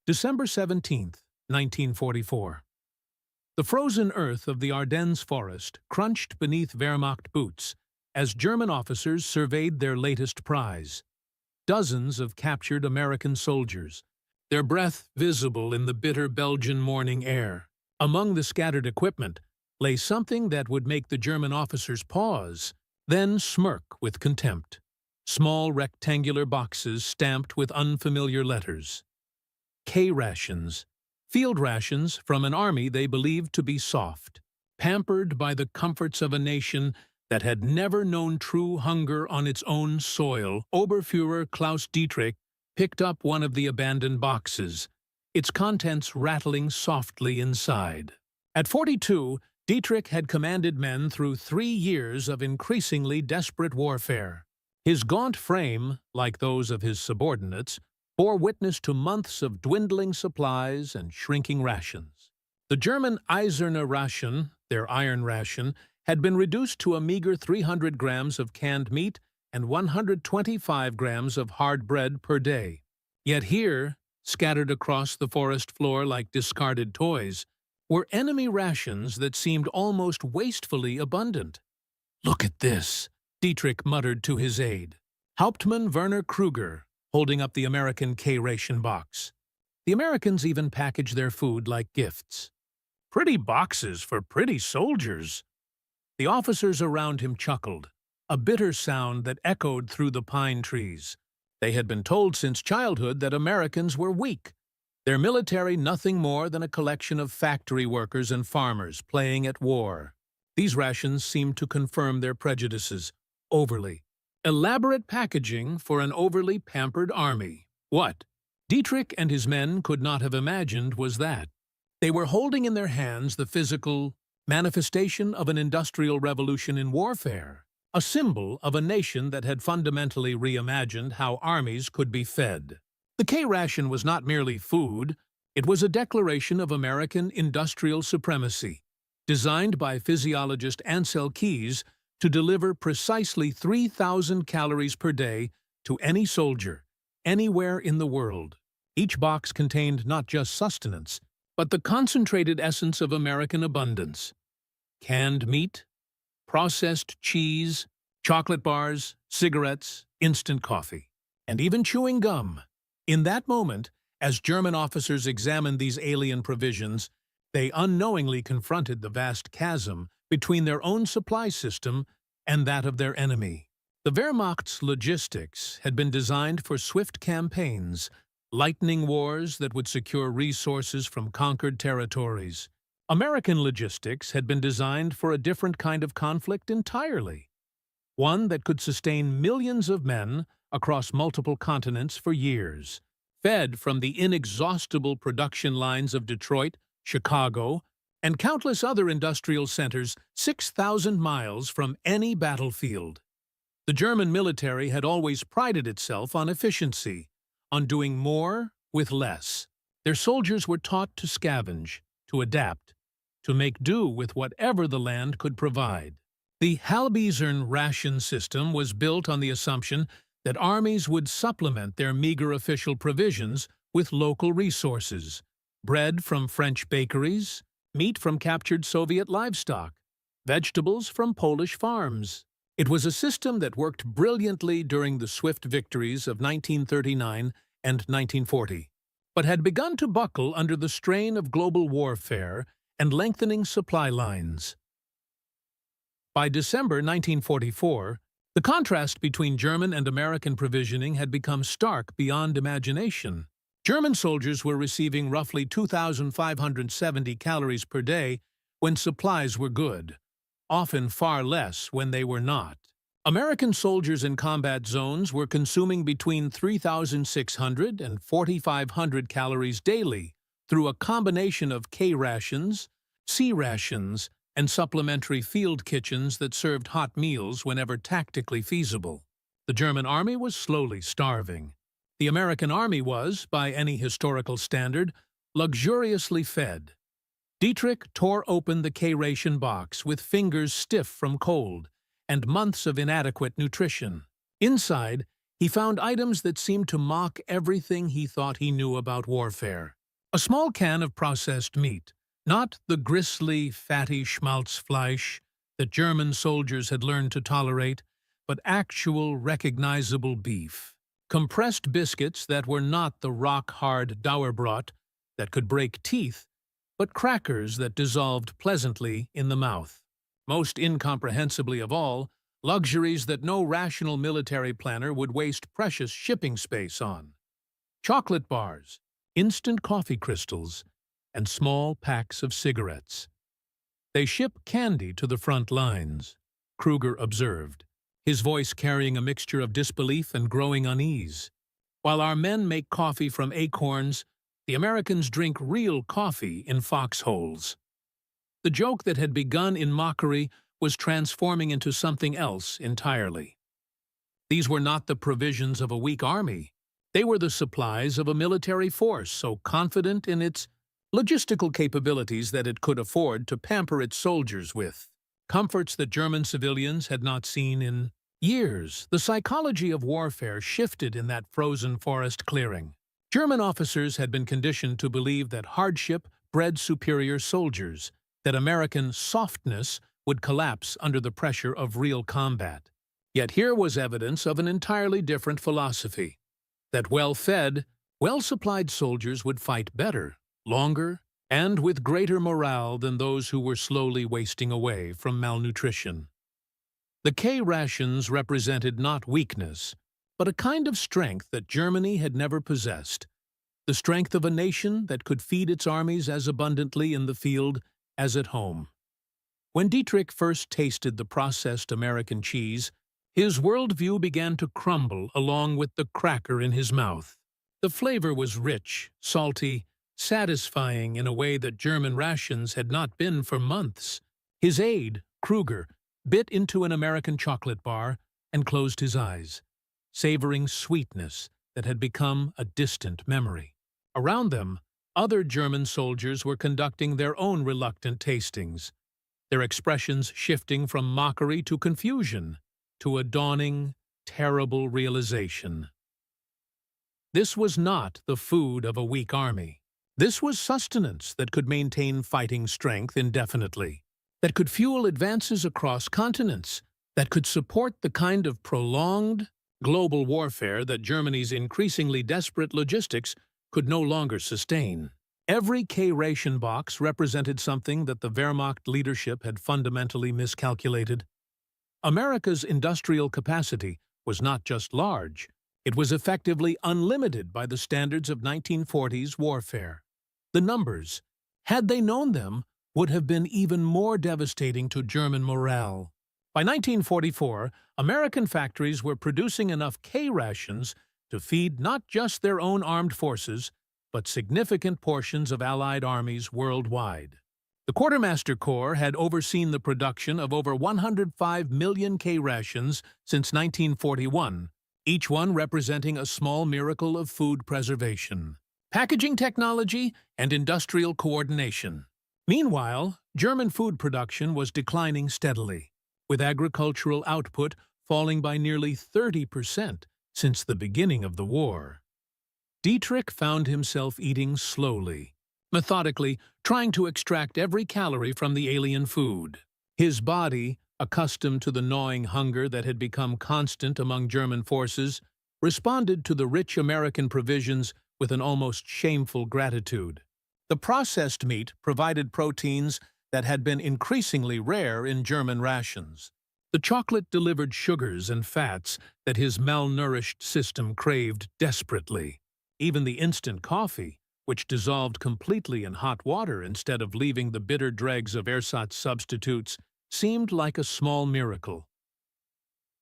December 17, 1944. The frozen earth of the Ardennes forest crunched beneath Wehrmacht boots as German officers surveyed their latest prize. Dozens of captured American soldiers, their breath visible in the bitter Belgian morning air. Among the scattered equipment lay something that would make the German officers pause, then smirk with contempt. Small rectangular boxes stamped with unfamiliar letters. K-Rations, field rations from an army they believed to be soft, pampered by the comforts of a nation that had never known true hunger on its own soil. Oberfuhrer Klaus Dietrich picked up one of the abandoned boxes, its contents rattling softly inside. At 42, Dietrich had commanded men through 3 years of increasingly desperate warfare. His gaunt frame, like those of his subordinates, bore witness to months of dwindling supplies and shrinking rations. The German Eiserne Ration, their iron ration, had been reduced to a meager 300 grams of canned meat and 125 grams of hard bread per day. Yet here, scattered across the forest floor like discarded toys, were enemy rations that seemed almost wastefully abundant. "Look at this," Dietrich muttered to his aide. Hauptmann Werner Kruger, holding up the American K-Ration box. The Americans even packaged their food like gifts. "Pretty boxes for pretty soldiers." The officers around him chuckled, a bitter sound that echoed through the pine trees. They had been told since childhood that Americans were weak, their military nothing more than a collection of factory workers and farmers playing at war. These rations seemed to confirm their prejudices. Overly elaborate packaging for an overly pampered army. What Dietrich and his men could not have imagined was that they were holding in their hands the physical manifestation of an industrial revolution in warfare, a symbol of a nation that had fundamentally reimagined how armies could be fed. The K-Ration was not merely food, it was a declaration of American industrial supremacy, designed by physiologist Ansel Keys to deliver precisely 3,000 calories per day to any soldier, anywhere in the world. Each box contained not just sustenance, but the concentrated essence of American abundance. Canned meat, processed cheese, chocolate bars, cigarettes, instant coffee, and even chewing gum. In that moment, as German officers examined these alien provisions, they unknowingly confronted the vast chasm between their own supply system and that of their enemy. The Wehrmacht's logistics had been designed for swift campaigns, lightning wars that would secure resources from conquered territories. American logistics had been designed for a different kind of conflict entirely, one that could sustain millions of men across multiple continents for years, fed from the inexhaustible production lines of Detroit, Chicago, and countless other industrial centers 6,000 miles from any battlefield. The German military had always prided itself on efficiency, on doing more with less. Their soldiers were taught to scavenge, to adapt, to make do with whatever the land could provide. The Halbizern ration system was built on the assumption that armies would supplement their meager official provisions with local resources: bread from French bakeries, meat from captured Soviet livestock, vegetables from Polish farms. It was a system that worked brilliantly during the swift victories of 1939 and 1940, but had begun to buckle under the strain of global warfare and lengthening supply lines. By December 1944, the contrast between German and American provisioning had become stark beyond imagination. German soldiers were receiving roughly 2,570 calories per day when supplies were good, often far less when they were not. American soldiers in combat zones were consuming between 3,600 and 4,500 calories daily through a combination of K-rations, C-rations, and supplementary field kitchens that served hot meals whenever tactically feasible. The German army was slowly starving. The American army was, by any historical standard, luxuriously fed. Dietrich tore open the K-Ration box with fingers stiff from cold and months of inadequate nutrition. Inside, he found items that seemed to mock everything he thought he knew about warfare. A small can of processed meat, not the gristly, fatty Schmaltzfleisch that German soldiers had learned to tolerate, but actual, recognizable beef. Compressed biscuits that were not the rock-hard Dauerbrot that could break teeth, but crackers that dissolved pleasantly in the mouth. Most incomprehensibly of all, luxuries that no rational military planner would waste precious shipping space on. Chocolate bars, instant coffee crystals, and small packs of cigarettes. They ship candy to the front lines, Kruger observed, his voice carrying a mixture of disbelief and growing unease. While our men make coffee from acorns, the Americans drink real coffee in foxholes. The joke that had begun in mockery was transforming into something else entirely. These were not the provisions of a weak army. They were the supplies of a military force so confident in its logistical capabilities that it could afford to pamper its soldiers with comforts that German civilians had not seen in years. The psychology of warfare shifted in that frozen forest clearing. German officers had been conditioned to believe that hardship bred superior soldiers, that American softness would collapse under the pressure of real combat. Yet here was evidence of an entirely different philosophy, that well-fed, well-supplied soldiers would fight better, longer, and with greater morale than those who were slowly wasting away from malnutrition. The K-Rations represented not weakness, but a kind of strength that Germany had never possessed, the strength of a nation that could feed its armies as abundantly in the field as at home. When Dietrich first tasted the processed American cheese, his worldview began to crumble along with the cracker in his mouth. The flavor was rich, salty, satisfying in a way that German rations had not been for months. His aide, Kruger, bit into an American chocolate bar and closed his eyes, savoring sweetness that had become a distant memory. Around them, other German soldiers were conducting their own reluctant tastings, their expressions shifting from mockery to confusion, to a dawning, terrible realization. This was not the food of a weak army. This was sustenance that could maintain fighting strength indefinitely, that could fuel advances across continents, that could support the kind of prolonged, global warfare that Germany's increasingly desperate logistics could no longer sustain. Every K-Ration box represented something that the Wehrmacht leadership had fundamentally miscalculated. America's industrial capacity was not just large, it was effectively unlimited by the standards of 1940s warfare. The numbers, had they known them, would have been even more devastating to German morale. By 1944, American factories were producing enough K-Rations to feed not just their own armed forces, but significant portions of Allied armies worldwide. The Quartermaster Corps had overseen the production of over 105 million K-Rations since 1941, each one representing a small miracle of food preservation, packaging technology, and industrial coordination. Meanwhile, German food production was declining steadily, with agricultural output falling by nearly 30% since the beginning of the war. Dietrich found himself eating slowly, methodically, trying to extract every calorie from the alien food. His body, accustomed to the gnawing hunger that had become constant among German forces, responded to the rich American provisions with an almost shameful gratitude. The processed meat provided proteins that had been increasingly rare in German rations. The chocolate delivered sugars and fats that his malnourished system craved desperately. Even the instant coffee, which dissolved completely in hot water instead of leaving the bitter dregs of ersatz substitutes, seemed like a small miracle.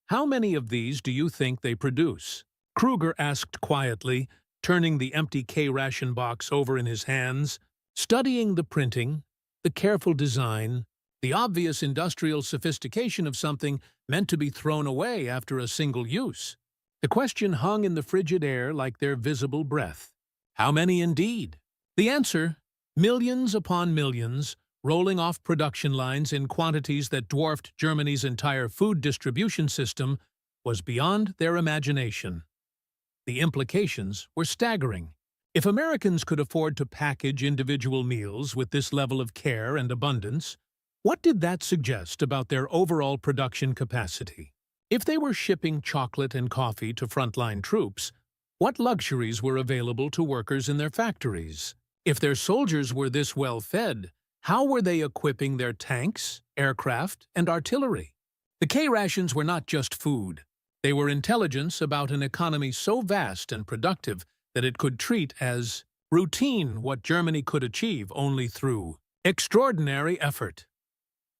"How many of these do you think they produce?" Kruger asked quietly, turning the empty K-Ration box over in his hands, studying the printing, the careful design, the obvious industrial sophistication of something meant to be thrown away after a single use. The question hung in the frigid air like their visible breath. How many indeed? The answer, millions upon millions, rolling off production lines in quantities that dwarfed Germany's entire food distribution system, was beyond their imagination. The implications were staggering. If Americans could afford to package individual meals with this level of care and abundance, what did that suggest about their overall production capacity? If they were shipping chocolate and coffee to frontline troops, what luxuries were available to workers in their factories? If their soldiers were this well-fed, how were they equipping their tanks, aircraft, and artillery? The K-Rations were not just food. They were intelligence about an economy so vast and productive that it could treat as routine what Germany could achieve only through extraordinary effort.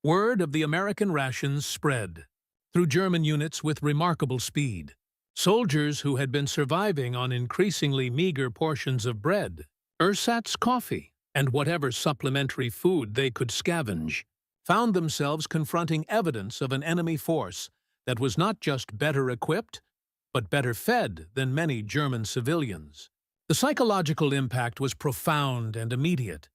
Word of the American rations spread through German units with remarkable speed. Soldiers who had been surviving on increasingly meager portions of bread, ersatz coffee, and whatever supplementary food they could scavenge, found themselves confronting evidence of an enemy force that was not just better equipped, but better fed than many German civilians. The psychological impact was profound and immediate.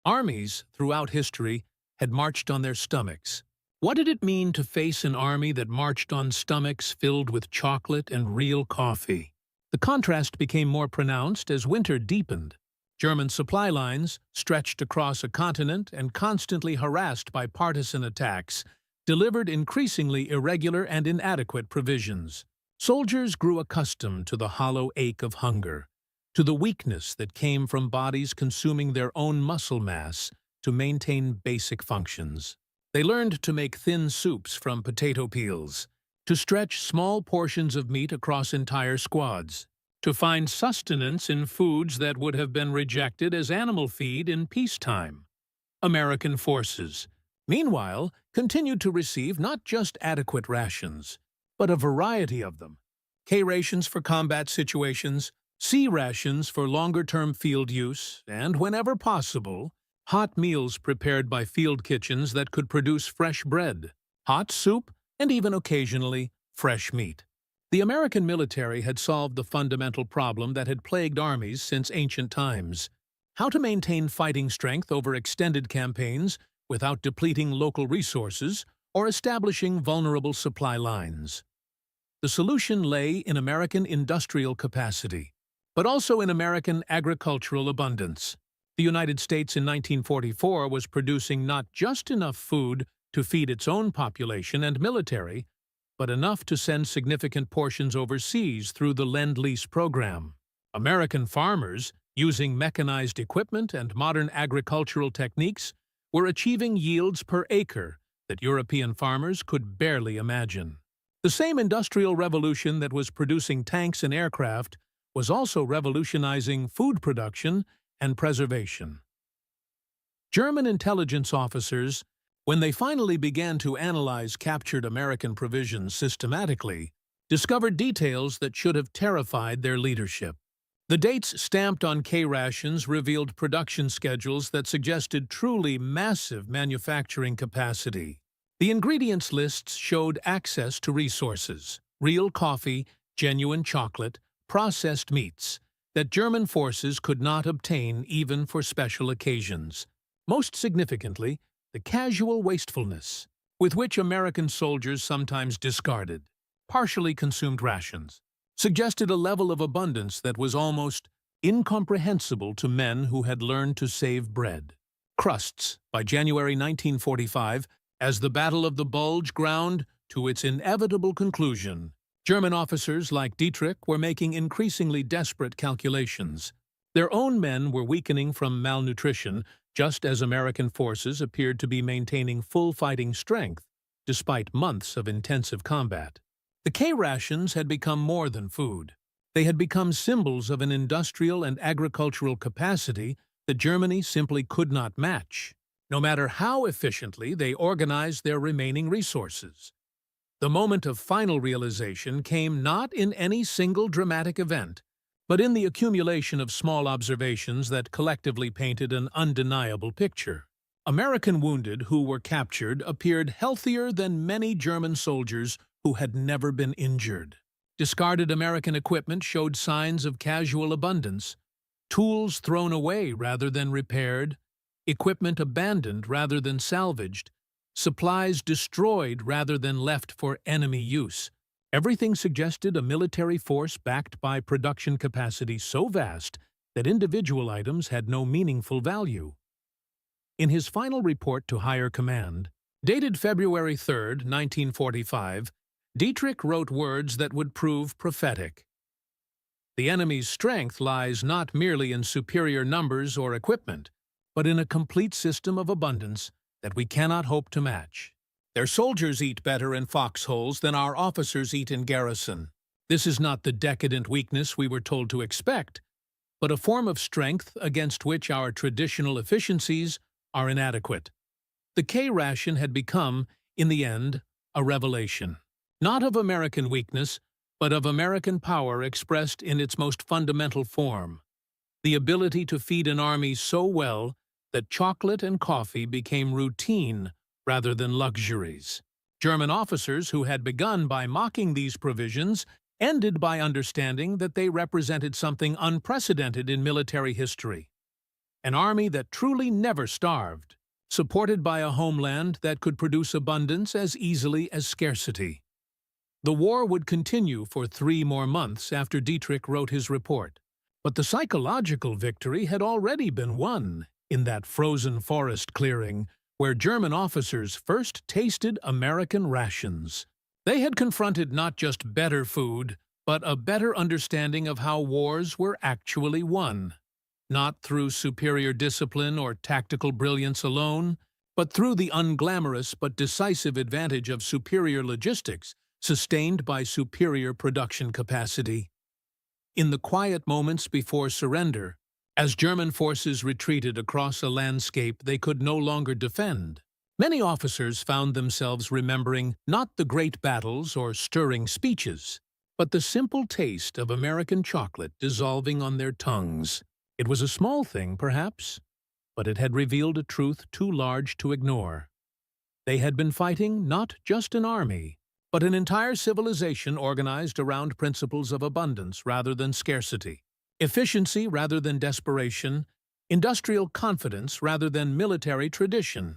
Armies throughout history had marched on their stomachs. What did it mean to face an army that marched on stomachs filled with chocolate and real coffee? The contrast became more pronounced as winter deepened. German supply lines, stretched across a continent and constantly harassed by partisan attacks, delivered increasingly irregular and inadequate provisions. Soldiers grew accustomed to the hollow ache of hunger, to the weakness that came from bodies consuming their own muscle mass to maintain basic functions. They learned to make thin soups from potato peels, to stretch small portions of meat across entire squads, to find sustenance in foods that would have been rejected as animal feed in peacetime. American forces, meanwhile, continued to receive not just adequate rations, but a variety of them. K-rations for combat situations, C-rations for longer-term field use, and, whenever possible, hot meals prepared by field kitchens that could produce fresh bread, hot soup, and even occasionally fresh meat. The American military had solved the fundamental problem that had plagued armies since ancient times: how to maintain fighting strength over extended campaigns without depleting local resources or establishing vulnerable supply lines. The solution lay in American industrial capacity, but also in American agricultural abundance. The United States in 1944 was producing not just enough food to feed its own population and military, but enough to send significant portions overseas through the Lend-Lease program. American farmers, using mechanized equipment and modern agricultural techniques, were achieving yields per acre that European farmers could barely imagine. The same industrial revolution that was producing tanks and aircraft was also revolutionizing food production and preservation. German intelligence officers, when they finally began to analyze captured American provisions systematically, discovered details that should have terrified their leadership. The dates stamped on K-rations revealed production schedules that suggested truly massive manufacturing capacity. The ingredients lists showed access to resources: real coffee, genuine chocolate, processed meats, that German forces could not obtain even for special occasions. Most significantly, the casual wastefulness with which American soldiers sometimes discarded partially consumed rations suggested a level of abundance that was almost incomprehensible to men who had learned to save bread. Crusts, by January 1945, as the Battle of the Bulge ground to its inevitable conclusion, German officers like Dietrich were making increasingly desperate calculations. Their own men were weakening from malnutrition, just as American forces appeared to be maintaining full fighting strength, despite months of intensive combat. The K-rations had become more than food. They had become symbols of an industrial and agricultural capacity that Germany simply could not match, no matter how efficiently they organized their remaining resources. The moment of final realization came not in any single dramatic event, but in the accumulation of small observations that collectively painted an undeniable picture. American wounded who were captured appeared healthier than many German soldiers who had never been injured. Discarded American equipment showed signs of casual abundance: tools thrown away rather than repaired, equipment abandoned rather than salvaged, supplies destroyed rather than left for enemy use. Everything suggested a military force backed by production capacity so vast that individual items had no meaningful value. In his final report to higher command, dated February 3, 1945, Dietrich wrote words that would prove prophetic. The enemy's strength lies not merely in superior numbers or equipment, but in a complete system of abundance that we cannot hope to match. Their soldiers eat better in foxholes than our officers eat in garrison. This is not the decadent weakness we were told to expect, but a form of strength against which our traditional efficiencies are inadequate. The K-Ration had become, in the end, a revelation, not of American weakness, but of American power expressed in its most fundamental form, the ability to feed an army so well that chocolate and coffee became routine rather than luxuries. German officers who had begun by mocking these provisions ended by understanding that they represented something unprecedented in military history. An army that truly never starved, supported by a homeland that could produce abundance as easily as scarcity. The war would continue for 3 more months after Dietrich wrote his report, but the psychological victory had already been won in that frozen forest clearing where German officers first tasted American rations. They had confronted not just better food, but a better understanding of how wars were actually won, not through superior discipline or tactical brilliance alone, but through the unglamorous but decisive advantage of superior logistics, sustained by superior production capacity. In the quiet moments before surrender, as German forces retreated across a landscape they could no longer defend, many officers found themselves remembering not the great battles or stirring speeches, but the simple taste of American chocolate dissolving on their tongues. It was a small thing, perhaps, but it had revealed a truth too large to ignore. They had been fighting not just an army, but an entire civilization organized around principles of abundance rather than scarcity, efficiency rather than desperation, industrial confidence rather than military tradition.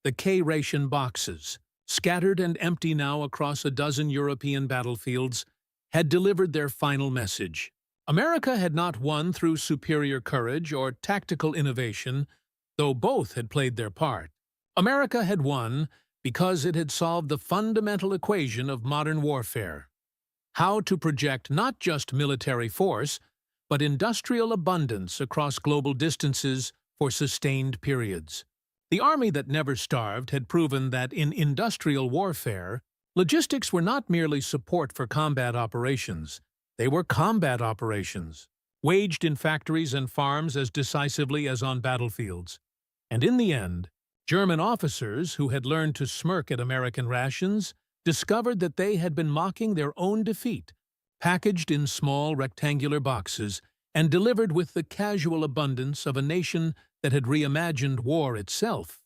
The K-Ration boxes, scattered and empty now across a dozen European battlefields, had delivered their final message. America had not won through superior courage or tactical innovation, though both had played their part. America had won because it had solved the fundamental equation of modern warfare: how to project not just military force, but industrial abundance across global distances for sustained periods. The army that never starved had proven that in industrial warfare, logistics were not merely support for combat operations. They were combat operations, waged in factories and farms as decisively as on battlefields. And in the end, German officers who had learned to smirk at American rations discovered that they had been mocking their own defeat, packaged in small rectangular boxes and delivered with the casual abundance of a nation that had reimagined war itself.